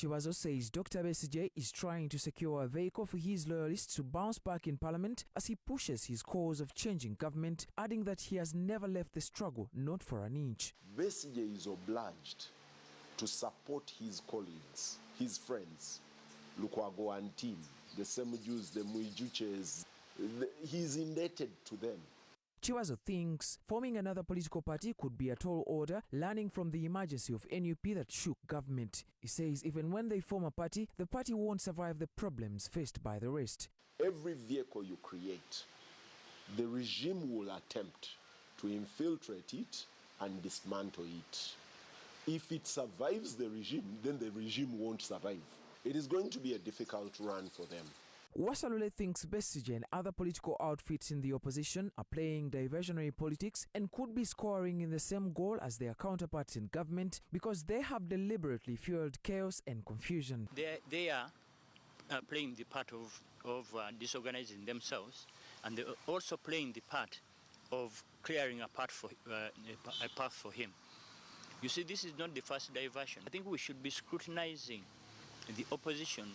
Chiwazo says Dr. Besigye is trying to secure a vehicle for his loyalists to bounce back in Parliament as he pushes his cause of changing government, adding that he has never left the struggle, not for an inch. Besigye is obliged to support his colleagues, his friends, Lukwago and team, the Semujus, the Muijuches. He's indebted to them. Chiwazo thinks forming another political party could be a tall order, learning from the emergency of NUP that shook government. He says even when they form a party, the party won't survive the problems faced by the rest. Every vehicle you create, the regime will attempt to infiltrate it and dismantle it. If it survives the regime, then the regime won't survive. It is going to be a difficult run for them. Wasalule thinks Besigye and other political outfits in the opposition are playing diversionary politics and could be scoring in the same goal as their counterparts in government because they have deliberately fueled chaos and confusion. They are playing the part of disorganizing themselves, and they're also playing the part of clearing a path for him. You see, this is not the first diversion. I think we should be scrutinizing the opposition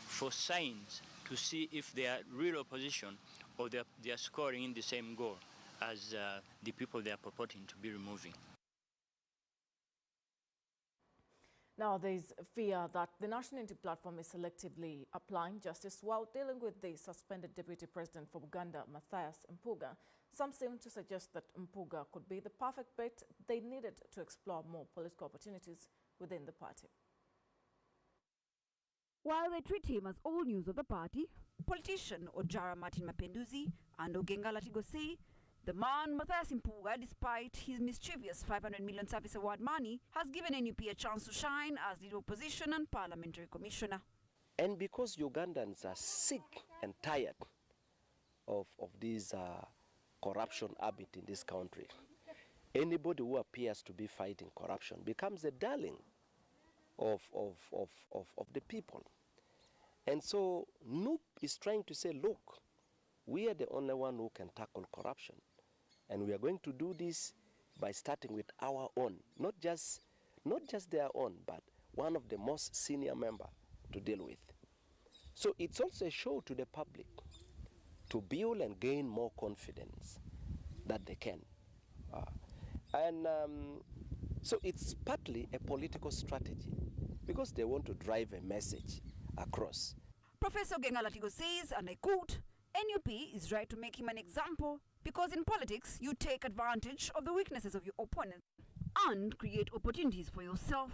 for signs to see if they are real opposition or they are scoring in the same goal as the people they are purporting to be removing. Now, there is fear that the National Unity Platform is selectively applying justice while dealing with the suspended Deputy President for Uganda, Mathias Mpuuga. Some seem to suggest that Mpuuga could be the perfect bet they needed to explore more political opportunities within the party. While they treat him as all news of the party, politician Ojara Martin Mapenduzi and Ogenga Latigo say the man Mathias Mpuuga, despite his mischievous 500 million service award money, has given NUP a chance to shine as leader opposition and parliamentary commissioner. And because Ugandans are sick and tired of this corruption habit in this country, anybody who appears to be fighting corruption becomes a darling of the people. And so NUP is trying to say, look, we are the only one who can tackle corruption. And we are going to do this by starting with our own, not just their own, but one of the most senior member to deal with. So it's also a show to the public to build and gain more confidence that they can. So it's partly a political strategy because they want to drive a message across. Professor Ogenga Latigo says, and I quote, NUP is right to make him an example because in politics you take advantage of the weaknesses of your opponent and create opportunities for yourself.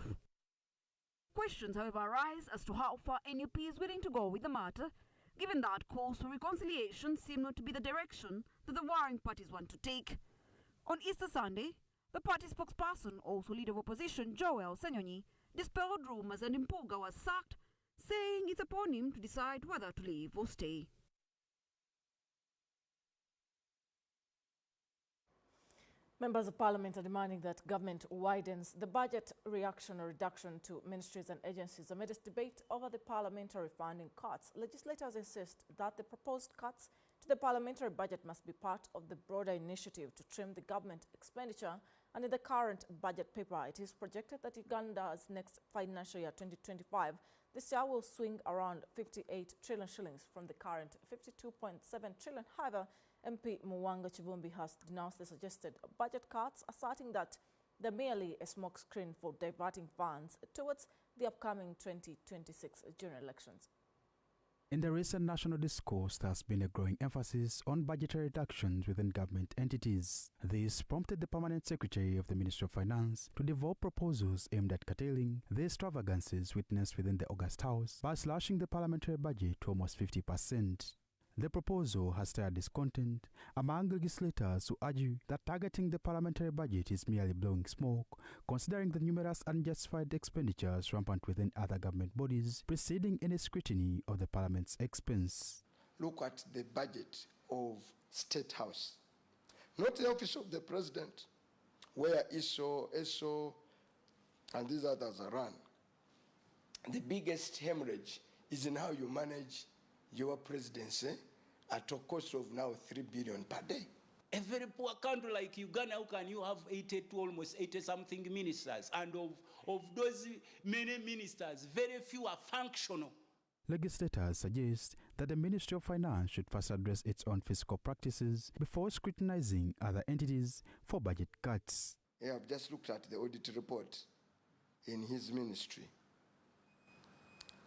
Questions, however, arise as to how far NUP is willing to go with the matter, given that calls for reconciliation seem not to be the direction that the warring parties want to take. On Easter Sunday, the party spokesperson, also leader of opposition, Joel Senyonyi, dispelled rumors and Mpuuga was sacked, saying it's upon him to decide whether to leave or stay. Members of Parliament are demanding that government widens the budget reaction or reduction to ministries and agencies amidst debate over the parliamentary funding cuts. Legislators insist that the proposed cuts to the parliamentary budget must be part of the broader initiative to trim the government expenditure. And in the current budget paper, it is projected that Uganda's next financial year 2025, this year will swing around 58 trillion shillings from the current 52.7 trillion. However, MP Muwanga Chivumbi has denounced the suggested budget cuts, asserting that they're merely a smokescreen for diverting funds towards the upcoming 2026 general elections. In the recent national discourse, there has been a growing emphasis on budgetary reductions within government entities. This prompted the Permanent Secretary of the Ministry of Finance to develop proposals aimed at curtailing the extravagances witnessed within the August House by slashing the parliamentary budget to almost 50%. The proposal has stirred discontent among legislators who argue that targeting the parliamentary budget is merely blowing smoke, considering the numerous unjustified expenditures rampant within other government bodies preceding any scrutiny of the parliament's expense. Look at the budget of State House, not the office of the President, where ISO, ESO, and these others are run. The biggest hemorrhage is in how you manage your presidency at a cost of now 3 billion per day. A very poor country like Uganda, how can you have 82, almost 80-something ministers? And of those many ministers, very few are functional. Legislators suggest that the Ministry of Finance should first address its own fiscal practices before scrutinizing other entities for budget cuts. I have just looked at the audit report in his ministry.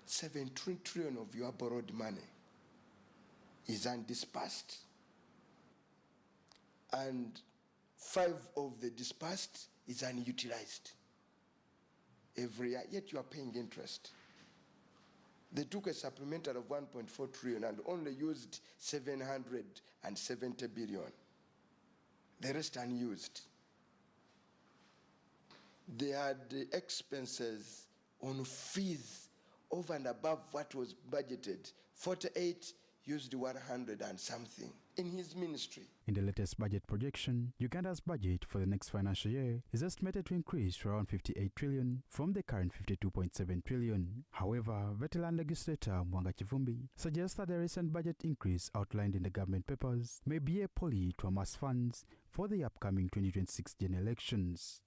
7 trillion of your borrowed money is undisbursed. And 5 of the disbursed is unutilized every year, yet you are paying interest. They took a supplemental of 1.4 trillion and only used 770 billion. The rest unused. They had expenses on fees over and above what was budgeted. 48 used 100 and something in his ministry. In the latest budget projection, Uganda's budget for the next financial year is estimated to increase to around 58 trillion from the current 52.7 trillion. However, veteran legislator Mwanga Chivumbi suggests that the recent budget increase outlined in the government papers may be a ploy to amass funds for the upcoming 2026 general elections.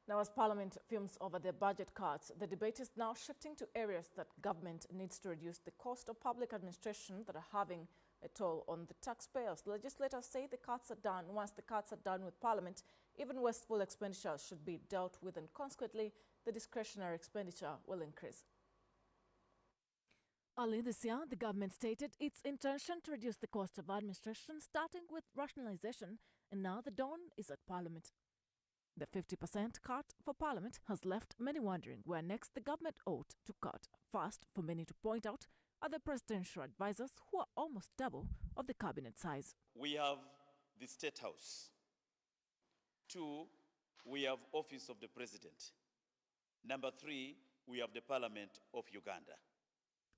Now, as Parliament fumes over their budget cuts, the debate is now shifting to areas that government needs to reduce the cost of public administration that are having a toll on the taxpayers. Legislators say the cuts are done. Once the cuts are done with Parliament, even wasteful expenditure should be dealt with, and consequently, the discretionary expenditure will increase. Early this year, the government stated its intention to reduce the cost of administration, starting with rationalisation, and now the dawn is at Parliament. The 50% cut for Parliament has left many wondering where next the government ought to cut. First, for many to point out, are the presidential advisors who are almost double of the cabinet size. We have the State House. 2, we have Office of the President. Number 3, we have the Parliament of Uganda.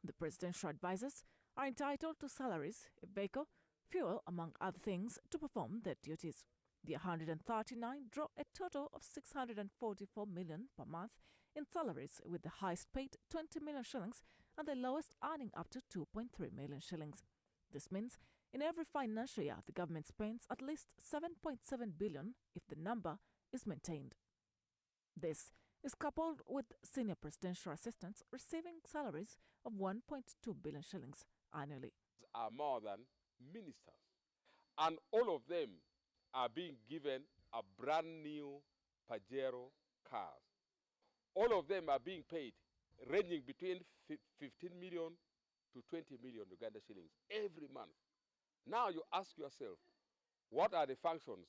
The presidential advisors are entitled to salaries, a vehicle, fuel, among other things, to perform their duties. The 139 draw a total of 644 million per month in salaries, with the highest paid 20 million shillings and the lowest earning up to 2.3 million shillings. This means in every financial year the government spends at least 7.7 billion if the number is maintained. This is coupled with senior presidential assistants receiving salaries of 1.2 billion shillings annually. Are more than ministers, and all of them are being given a brand new Pajero cars. All of them are being paid ranging between 15 million to 20 million Uganda shillings every month. Now you ask yourself, what are the functions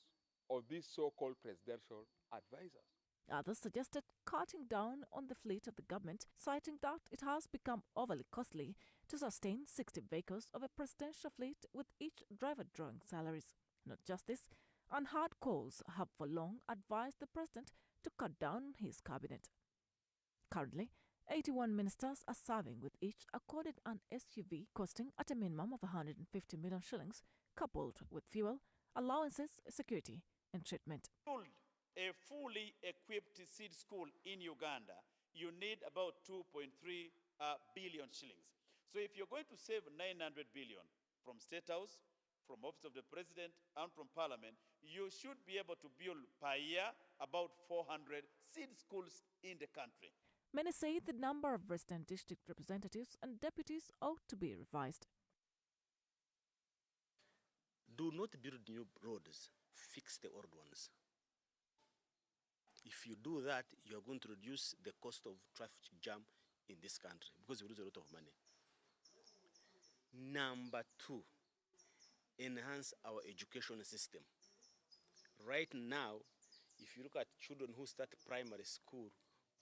of these so-called presidential advisors? Others suggested cutting down on the fleet of the government, citing that it has become overly costly to sustain 60 vehicles of a presidential fleet with each driver drawing salaries. Not just this, unheard calls have for long advised the president to cut down his cabinet. Currently, 81 ministers are serving, with each accorded an SUV costing at a minimum of 150 million shillings, coupled with fuel, allowances, security and treatment. A fully equipped seed school in Uganda, you need about 2.3 billion shillings. So if you're going to save 900 billion from State House, from Office of the President and from Parliament, you should be able to build per year about 400 seed schools in the country. Many say the number of resident district representatives and deputies ought to be revised. Do not build new roads, fix the old ones. If you do that, you are going to reduce the cost of traffic jam in this country because you lose a lot of money. Number 2, enhance our education system. Right now, if you look at children who start primary school,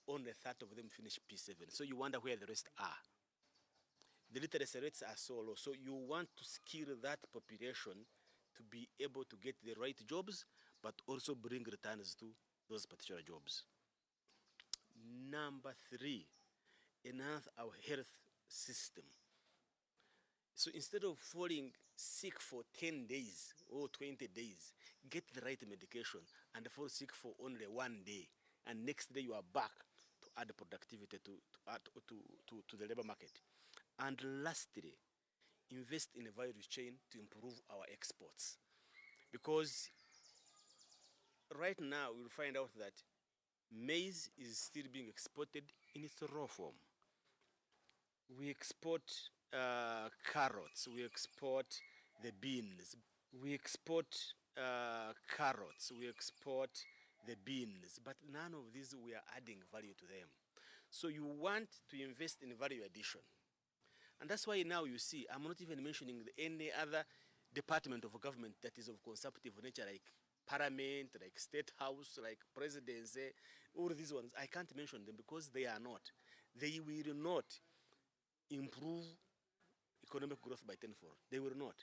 only a third of them finish P7. So you wonder where the rest are. The literacy rates are so low. So you want to skill that population to be able to get the right jobs, but also bring returns to those particular jobs. Number 3, enhance our health system. So instead of falling sick for 10 days or 20 days, get the right medication and fall sick for only 1 day. And next day you are back to add productivity to the labor market. And lastly, invest in a value chain to improve our exports. Because right now we'll find out that maize is still being exported in its raw form. We export carrots, we export the beans, we export carrots, we export the beans, but none of these we are adding value to them. So you want to invest in value addition. And that's why now you see, I'm not even mentioning any other department of government that is of consumptive nature, like parliament, like state house, like presidency, all these ones. I can't mention them because they are not. They will not improve economic growth by tenfold. They will not.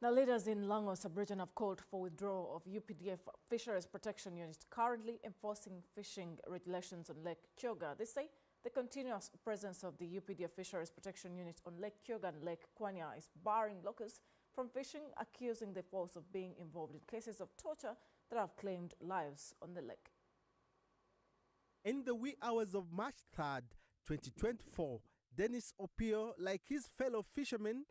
Now, leaders in Lango sub-region have called for withdrawal of UPDF Fisheries Protection Unit currently enforcing fishing regulations on Lake Kyoga. They say the continuous presence of the UPDF Fisheries Protection Unit on Lake Kyoga and Lake Kwanya is barring locals from fishing, accusing the force of being involved in cases of torture that have claimed lives on the lake. In the wee hours of March 3rd, 2024, Dennis Opio, like his fellow fishermen,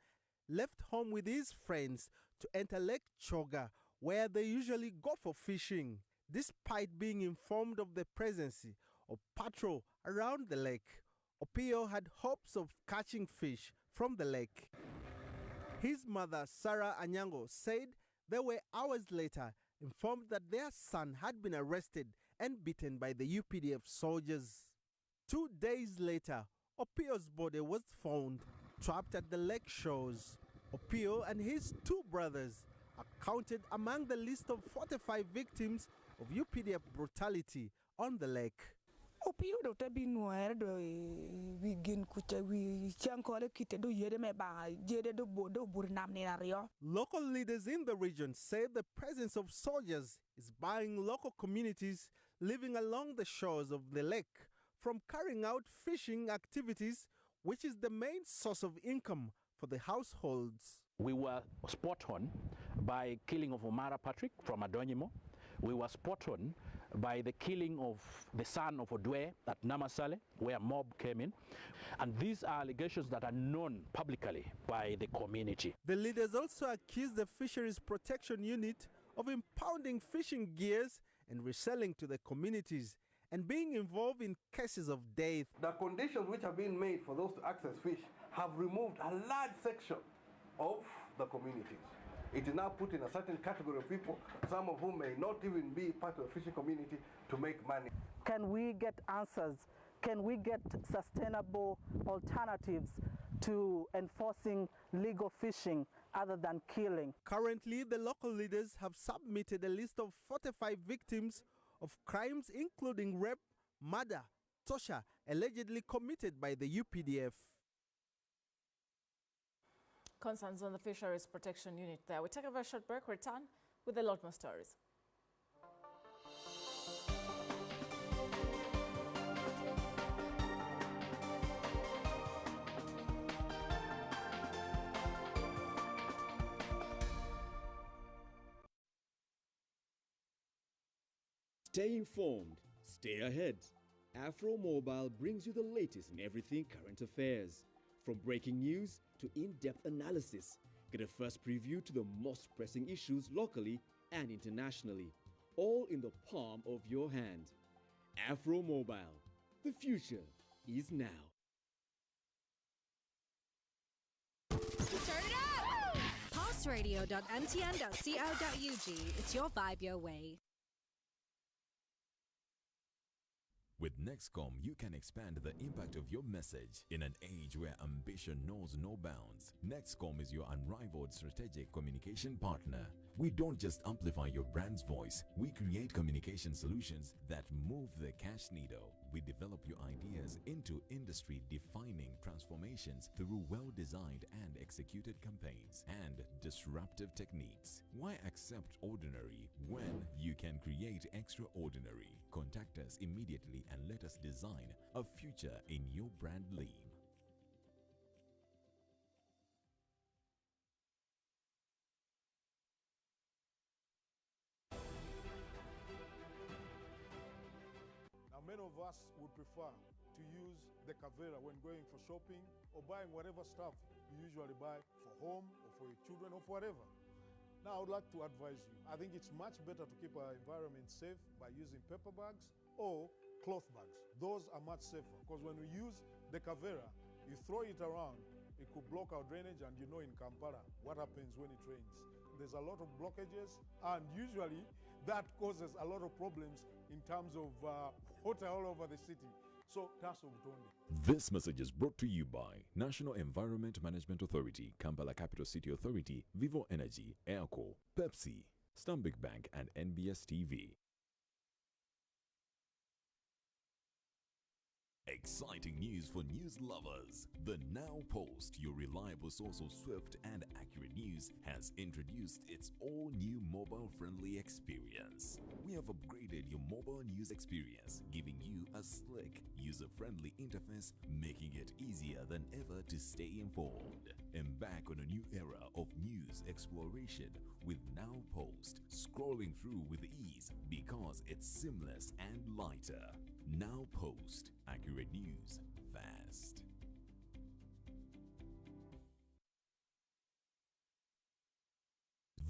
left home with his friends to enter Lake Kyoga, where they usually go for fishing, despite being informed of the presence of patrol around the lake. Opio had hopes of catching fish from the lake. His mother, Sarah Anyango, said they were hours later informed that their son had been arrested and beaten by the UPDF soldiers. 2 days later, Opio's body was found trapped at the lake shores. Opio and his 2 brothers are counted among the list of 45 victims of UPDF brutality on the lake. Opio do tabi noer do we gin kucha we chankole kite do yede me ba jede do bodo burnam ni nario. Local leaders in the region say the presence of soldiers is barring local communities living along the shores of the lake from carrying out fishing activities, which is the main source of income for the households. We were spot on by killing of Omara Patrick from Adonyimo. We were spot on by the killing of the son of Odwe at Namasale, where mob came in. And these are allegations that are known publicly by the community. The leaders also accused the Fisheries Protection Unit of impounding fishing gears and reselling to the communities and being involved in cases of death. The conditions which have been made for those to access fish have removed a large section of the communities. It is now put in a certain category of people, some of whom may not even be part of the fishing community, to make money. Can we get answers? Can we get sustainable alternatives to enforcing legal fishing other than killing? Currently, the local leaders have submitted a list of 45 victims of crimes including rape, murder, torture, allegedly committed by the UPDF. Concerns on the Fisheries Protection Unit there. We take a very short break, return with a lot more stories. Stay informed, stay ahead. Afro Mobile brings you the latest in everything current affairs. From breaking news to in-depth analysis, get a first preview to the most pressing issues locally and internationally, all in the palm of your hand. Afro Mobile, the future is now. Turn it up! Pulseradio.mtn.co.ug. It's your vibe your way. With Nexcom, you can expand the impact of your message. In an age where ambition knows no bounds, Nexcom is your unrivaled strategic communication partner. We don't just amplify your brand's voice, we create communication solutions that move the cash needle. We develop your ideas into industry-defining transformations through well-designed and executed campaigns and disruptive techniques. Why accept ordinary when you can create extraordinary? Contact us immediately and let us design a future in your brand lean. many of us would prefer to use the Kavera when going for shopping or buying whatever stuff you usually buy for home or for your children or for whatever. Now, I would like to advise you. I think it's much better to keep our environment safe by using paper bags or cloth bags. Those are much safer because when we use the Kavera, you throw it around, it could block our drainage, and you know in Kampala what happens when it rains. There's a lot of blockages, and usually that causes a lot of problems in terms of water all over the city. So, Tasso Butonde. This message is brought to you by National Environment Management Authority, Kampala Capital City Authority, Vivo Energy, Airco, Pepsi, Stanbic Bank, and NBS TV. Exciting news for news lovers. The Now Post, your reliable source of swift and accurate news, has introduced its all-new mobile-friendly experience. We have upgraded your mobile news experience, giving you a slick, user-friendly interface, making it easier than ever to stay informed. Embark on a new era of news exploration with Now Post, scrolling through with ease because it's seamless and lighter. Now Post, accurate news, fast.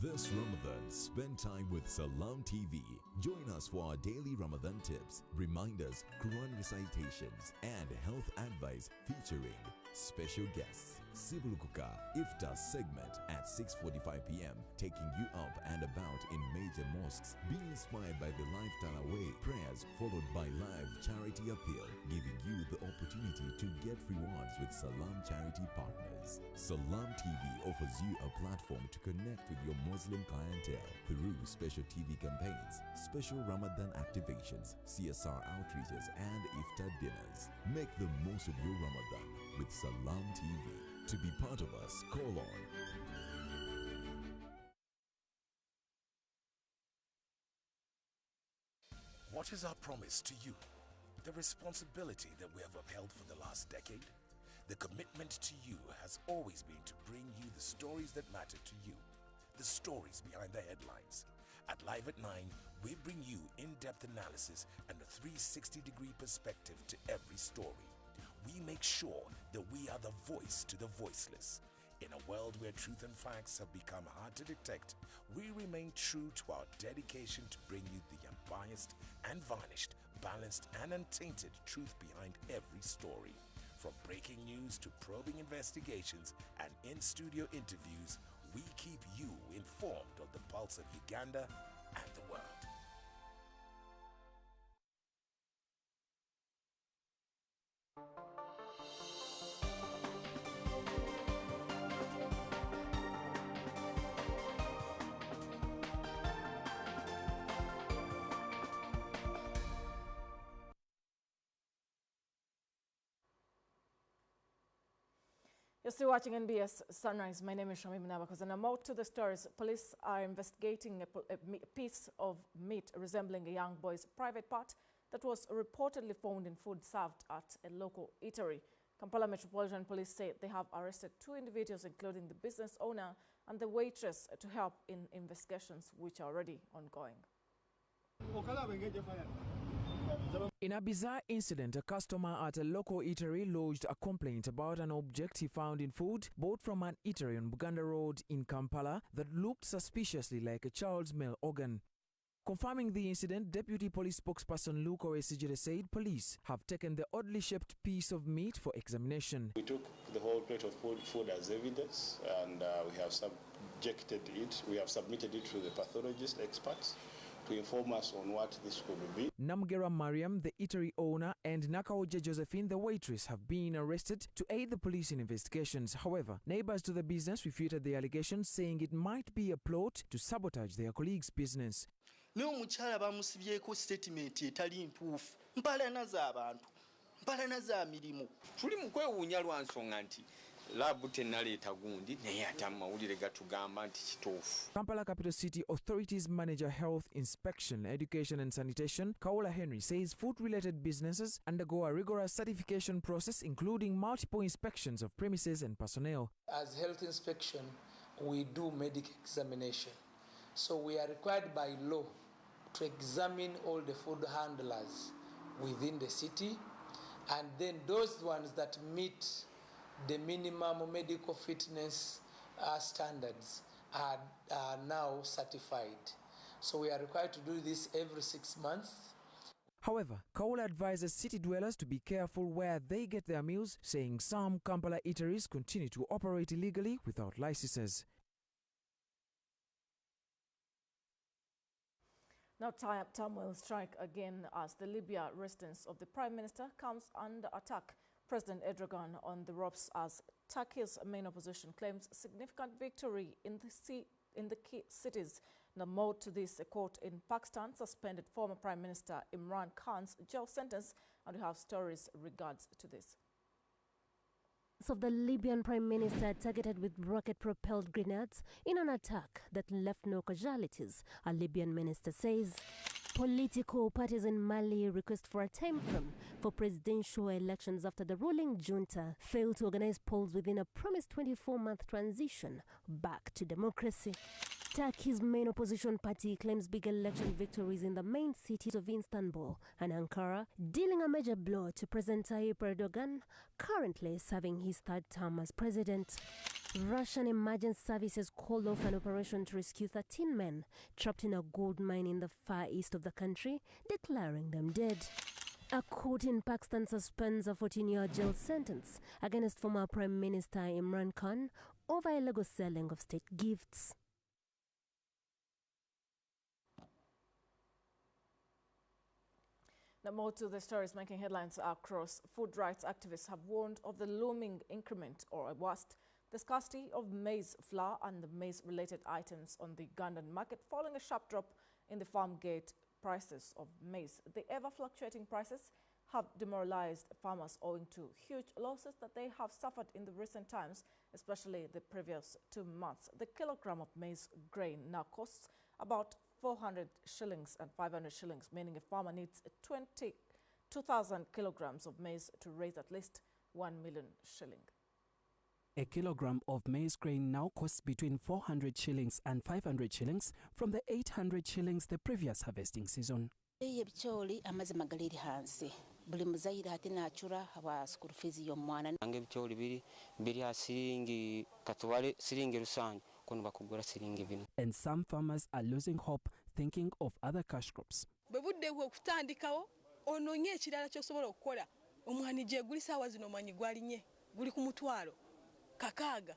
This Ramadan, spend time with Salam TV. Join us for our daily Ramadan tips, reminders, Quran recitations, and health advice featuring special guests. Sibulukuka Iftar segment at 6:45 p.m. taking you up and about in major mosques. Be inspired by the live Tarawih prayers followed by live charity appeal, giving you the opportunity to get rewards with Salam charity partners. Salam TV offers you a platform to connect with your Muslim clientele through special TV campaigns, special Ramadan activations, CSR outreaches, and Iftar dinners. Make the most of your Ramadan with Salam TV. To be part of us, call on. What is our promise to you? The responsibility that we have upheld for the last decade? The commitment to you has always been to bring you the stories that matter to you, the stories behind the headlines. At Live at 9, we bring you in-depth analysis and a 360-degree perspective to every story. We make sure that we are the voice to the voiceless. In a world where truth and facts have become hard to detect, we remain true to our dedication to bring you the unbiased and varnished, balanced and untainted truth behind every story. From breaking news to probing investigations and in-studio interviews, we keep you informed of the pulse of Uganda and the world. You're still watching NBS Sunrise. My name is Shamim Nabakos, and I'm out to the stories. Police are investigating a piece of meat resembling a young boy's private part that was reportedly found in food served at a local eatery. Kampala Metropolitan Police say they have arrested 2 individuals, including the business owner and the waitress, to help in investigations which are already ongoing. In a bizarre incident, a customer at a local eatery lodged a complaint about an object he found in food bought from an eatery on Buganda Road in Kampala that looked suspiciously like a child's male organ. Confirming the incident, Deputy Police Spokesperson Luke Owesigire said police have taken the oddly shaped piece of meat for examination. We took the whole plate of food as evidence, and we have subjected it. We have submitted it to the pathologist experts to inform us on what this could be. Namgera Mariam, the eatery owner, and Nakaoje Josephine, the waitress, have been arrested to aid the police in investigations. However, neighbors to the business refuted the allegations, saying it might be a plot to sabotage their colleagues' business. Ne omukyala bamusibyeko statement etali ntuufu. Mpalana z'abantu, mpalana za mirimu. Tuli mu kwewuunya lwa nsonga nti labu tennaleeta gundi naye ate amawulire gatugamba nti kituufu. Kampala Capital City Authorities Manager Health Inspection, Education and Sanitation, Kaola Henry, says food-related businesses undergo a rigorous certification process, including multiple inspections of premises and personnel. As health inspection, we do medical examination. So we are required by law to examine all the food handlers within the city, and then those ones that meet the minimum medical fitness standards are now certified. So we are required to do this every 6 months. However, Kaula advises city dwellers to be careful where they get their meals, saying some Kampala eateries continue to operate illegally without licenses. Now turmoil strike again as the Libya residence of the Prime Minister comes under attack. President Erdogan on the ropes as Turkey's main opposition claims significant victory in the key cities. Now more to this, a court in Pakistan suspended former Prime Minister Imran Khan's jail sentence, and we have stories regards to this. Of the Libyan Prime Minister targeted with rocket-propelled grenades in an attack that left no casualties, a Libyan minister says. Political parties in Mali request for a time frame for presidential elections after the ruling junta failed to organize polls within a promised 24-month transition back to democracy. Turkey's main opposition party claims big election victories in the main cities of Istanbul and Ankara, dealing a major blow to President Tayyip Erdogan, currently serving his third term as president. Russian emergency services called off an operation to rescue 13 men trapped in a gold mine in the far east of the country, declaring them dead. A court in Pakistan suspends a 14-year jail sentence against former Prime Minister Imran Khan over illegal selling of state gifts. Now more to the stories making headlines across. Food rights activists have warned of the looming increment, or worst, the scarcity of maize flour and the maize-related items on the Ugandan market following a sharp drop in the farm gate prices of maize. The ever-fluctuating prices have demoralized farmers owing to huge losses that they have suffered in the recent times, especially the previous 2 months. The kilogram of maize grain now costs about 400 shillings and 500 shillings, meaning a farmer needs 22,000 kilograms of maize to raise at least 1 million shilling. A kilogram of maize grain now costs between 400 shillings and 500 shillings from the 800 shillings the previous harvesting season. buli muzaire ate nachura aba school fees y'omwana nange bicholi biri asiringi katwale siringi rusange kono bakugura siringi bino. And some farmers are losing hope, thinking of other cash crops. Bebudde okutandikawo ononye ekirala ky'osobola okukola omwani gye guli saawa zino omwani gwalinye guli ku mutwalo kakaaga.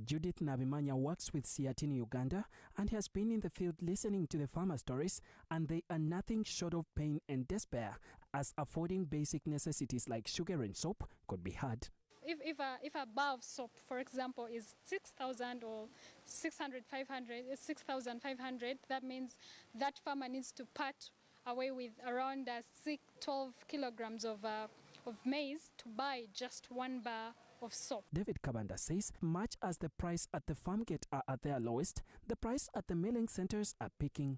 Judith Nabimanya works with Siat in Uganda and has been in the field listening to the farmer stories, and they are nothing short of pain and despair, as affording basic necessities like sugar and soap could be hard. If a bar of soap, for example, is 6,000 or 6,500, that means that farmer needs to part away with around 12 kilograms of maize to buy just one bar of soap. David Kabanda says much as the price at the farm gate are at their lowest, the price at the milling centers are peaking.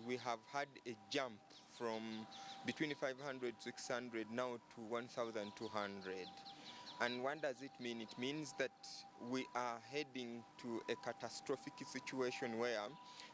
We have had a jump from between 500, 600 now to 1,200. And what does it mean? It means that we are heading to a catastrophic situation where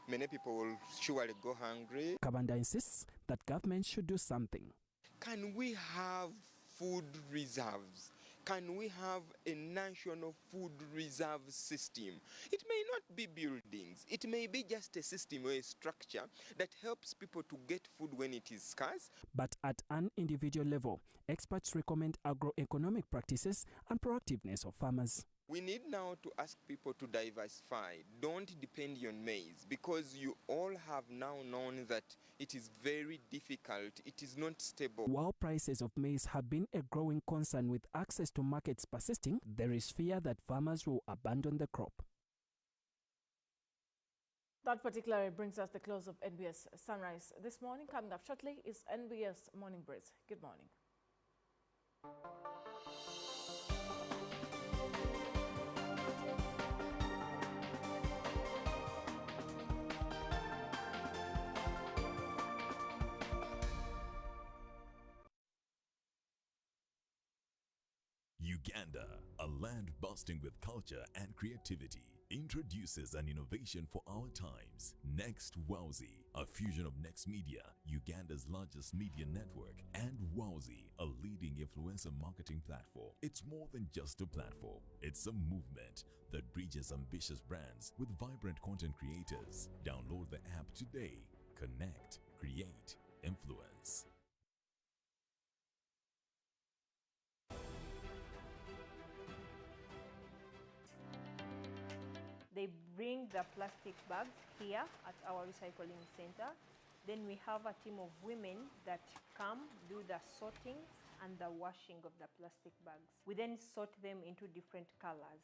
many people will surely go hungry. Kabanda insists that government should do something. Can we have food reserves? Can we have a national food reserve system? It may not be buildings. It may be just a system or a structure that helps people to get food when it is scarce. But at an individual level, experts recommend agroeconomic practices and proactiveness of farmers. We need now to ask people to diversify. Don't depend on maize, because you all have now known that it is very difficult. It is not stable. While prices of maize have been a growing concern with access to markets persisting, there is fear that farmers will abandon the crop. That particularly brings us the close of Nbs Sunrise this morning. Coming up shortly is Nbs Morning Breeze. Good morning. Uganda, a land bursting with culture and creativity. introduces an innovation for our times. Next Wowzy, a fusion of Next Media, Uganda's largest media network, and Wowzy, a leading influencer marketing platform. It's more than just a platform. It's a movement that bridges ambitious brands with vibrant content creators. Download the app today. Connect, create, influence. They bring the plastic bags here at our recycling center. Then we have a team of women that come, do the sorting and the washing of the plastic bags. We then sort them into different colors.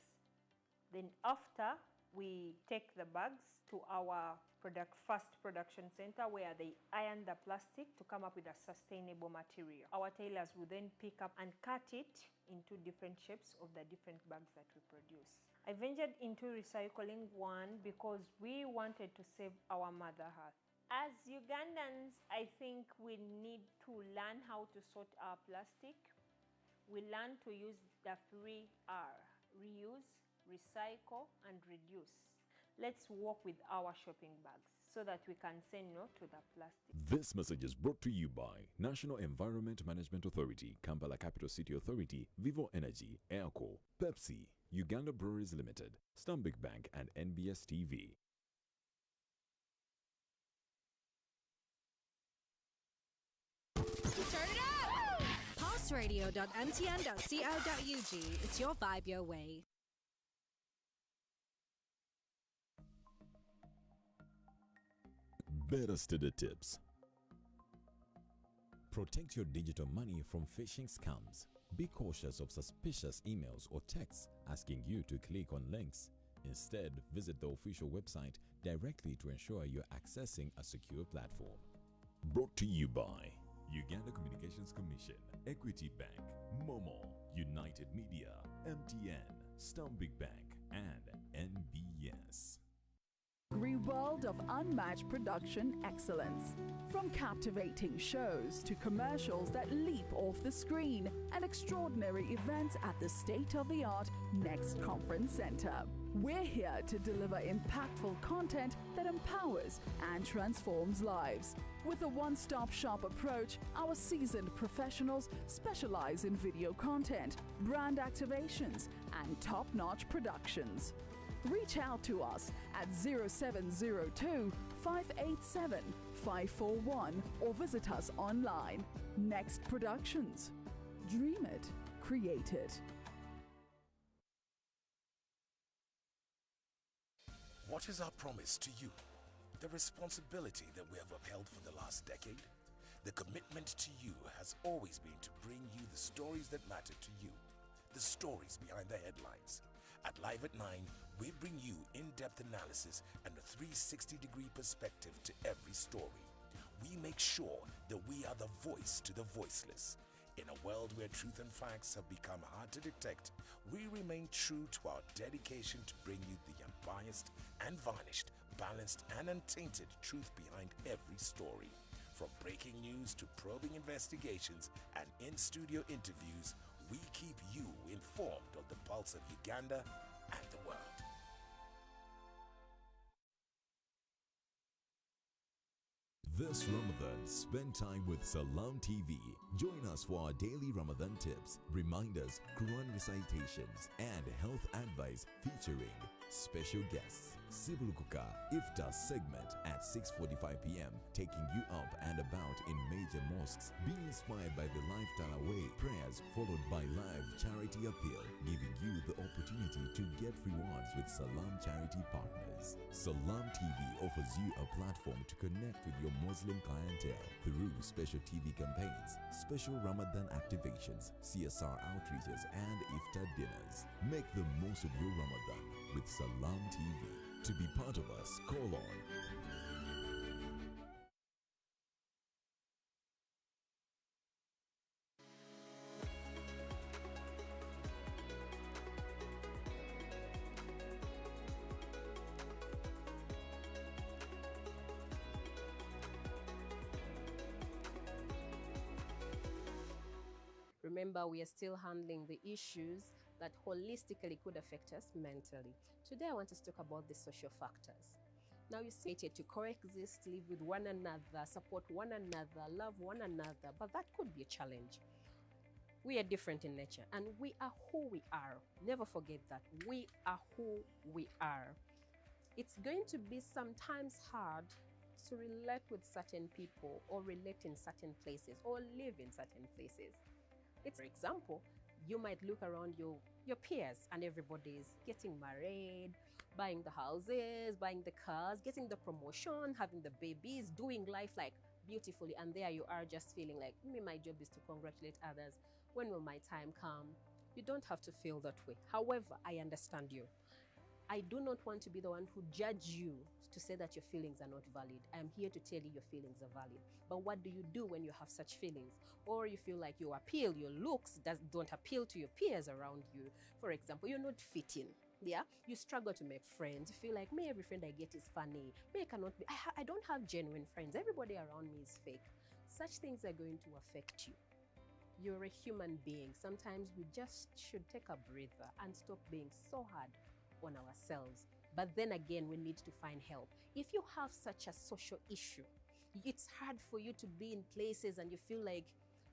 Then after, we take the bags to our first production center where they iron the plastic to come up with a sustainable material. Our tailors will then pick up and cut it into different shapes of the different bags that we produce. I ventured into recycling because we wanted to save our Mother Earth. As Ugandans, I think we need to learn how to sort our plastic. We learn to use the 3R: reuse, recycle, and reduce. Let's work with our shopping bags so that we can say no to the plastic. This message is brought to you by National Environment Management Authority, Kampala Capital City Authority, Vivo Energy, Airco, Pepsi, Uganda Breweries Limited, Stanbic Bank, and NBS TV. Turn it up! Pulseradio.mtn.co.ug. It's your vibe your way. Better study tips. Protect your digital money from phishing scams. Be cautious of suspicious emails or texts asking you to click on links. Instead, visit the official website directly to ensure you're accessing a secure platform. Brought to you by Uganda Communications Commission, Equity Bank, Momo, United Media, MTN, Stanbic Bank, and NBS. World of unmatched production excellence. From captivating shows to commercials that leap off the screen and extraordinary events at the state-of-the-art Next Conference Center. We're here to deliver impactful content that empowers and transforms lives. With a one-stop shop approach, our seasoned professionals specialize in video content, brand activations, and top-notch productions. Reach out to us at 0702 587 541 or visit us online. Next Productions. Dream it, create it. What is our promise to you? The responsibility that we have upheld for the last decade? The commitment to you has always been to bring you the stories that matter to you, the stories behind the headlines. At Live at 9, we bring you in-depth analysis and a 360-degree perspective to every story. We make sure that we are the voice to the voiceless. In a world where truth and facts have become hard to detect, we remain true to our dedication to bring you the unbiased, unvarnished, balanced, and untainted truth behind every story. From breaking news to probing investigations and in-studio interviews, we keep you informed of the pulse of Uganda and the world. This Ramadan, spend time with Salam TV. Join us for our daily Ramadan tips, reminders, Quran recitations, and health advice featuring special guests. Sibulukuka Iftar segment at 6:45 p.m. taking you up and about in major mosques. Be inspired by the live Tarawih prayers followed by live charity appeal, giving you the opportunity to get rewards with Salam charity partners. Salam TV offers you a platform to connect with your Muslim clientele through special TV campaigns, special Ramadan activations, CSR outreaches, and Iftar dinners. Make the most of your Ramadan with Salam TV. To be part of us, call on Remember, we are still handling the issues that holistically could affect us mentally. Today, I want us to talk about the social factors. Now, you see, to coexist, live with one another, support one another, love one another, but that could be a challenge. We are different in nature, and we are who we are. Never forget that. We are who we are. It's going to be sometimes hard to relate with certain people, or relate in certain places, or live in certain places. For example, you might look around your peers and everybody is getting married, buying the houses, buying the cars, getting the promotion, having the babies, doing life like beautifully, and there you are just feeling like, my job is to congratulate others. When will my time come? You don't have to feel that way. However, I understand you. I do not want to be the one who judge you to say that your feelings are not valid. I'm here to tell you your feelings are valid. But what do you do when you have such feelings? Or you feel like your looks don't appeal to your peers around you. For example, you're not fitting. Yeah, you struggle to make friends. You feel like, every friend I get is funny. I don't have genuine friends. Everybody around me is fake. Such things are going to affect you. You're a human being. Sometimes we just should take a breather and stop being so hard on ourselves. But then again, we need to find help. If you have such a social issue, it's hard for you to be in places and you feel like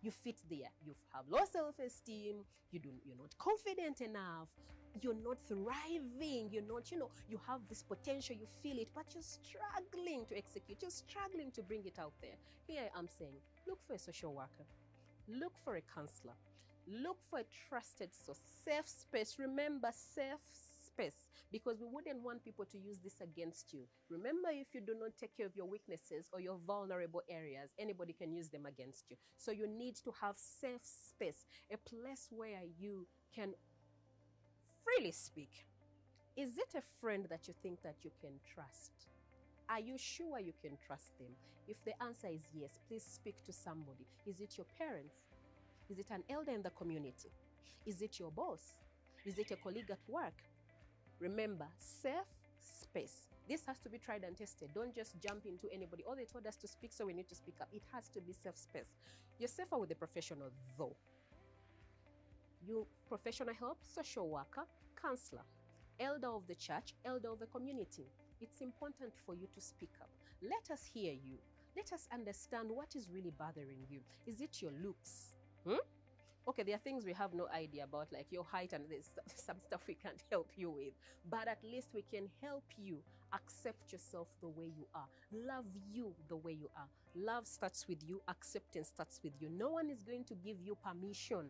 you fit there. You have low self-esteem, you're not confident enough, you're not thriving, you have this potential, you feel it, but you're struggling to execute, you're struggling to bring it out there. Here I am saying, look for a social worker, look for a counselor, look for a trusted source, safe space. Remember, safe space, because we wouldn't want people to use this against you. Remember, if you do not take care of your weaknesses or your vulnerable areas, anybody can use them against you. So you need to have safe space, a place where you can freely speak. Is it a friend that you think that you can trust? Are you sure you can trust them? If the answer is yes, please speak to somebody. Is it your parents? Is it an elder in the community? Is it your boss? Is it a colleague at work? Remember, safe space. This has to be tried and tested. Don't just jump into anybody. Oh, they told us to speak, so we need to speak up. It has to be safe space. You're safer with a professional, though. You professional help, social worker, counselor, elder of the church, elder of the community. It's important for you to speak up. Let us hear you. Let us understand what is really bothering you. Is it your looks? Okay, there are things we have no idea about, like your height, and there's some stuff we can't help you with. But at least we can help you accept yourself the way you are. Love you the way you are. Love starts with you. Acceptance starts with you. No one is going to give you permission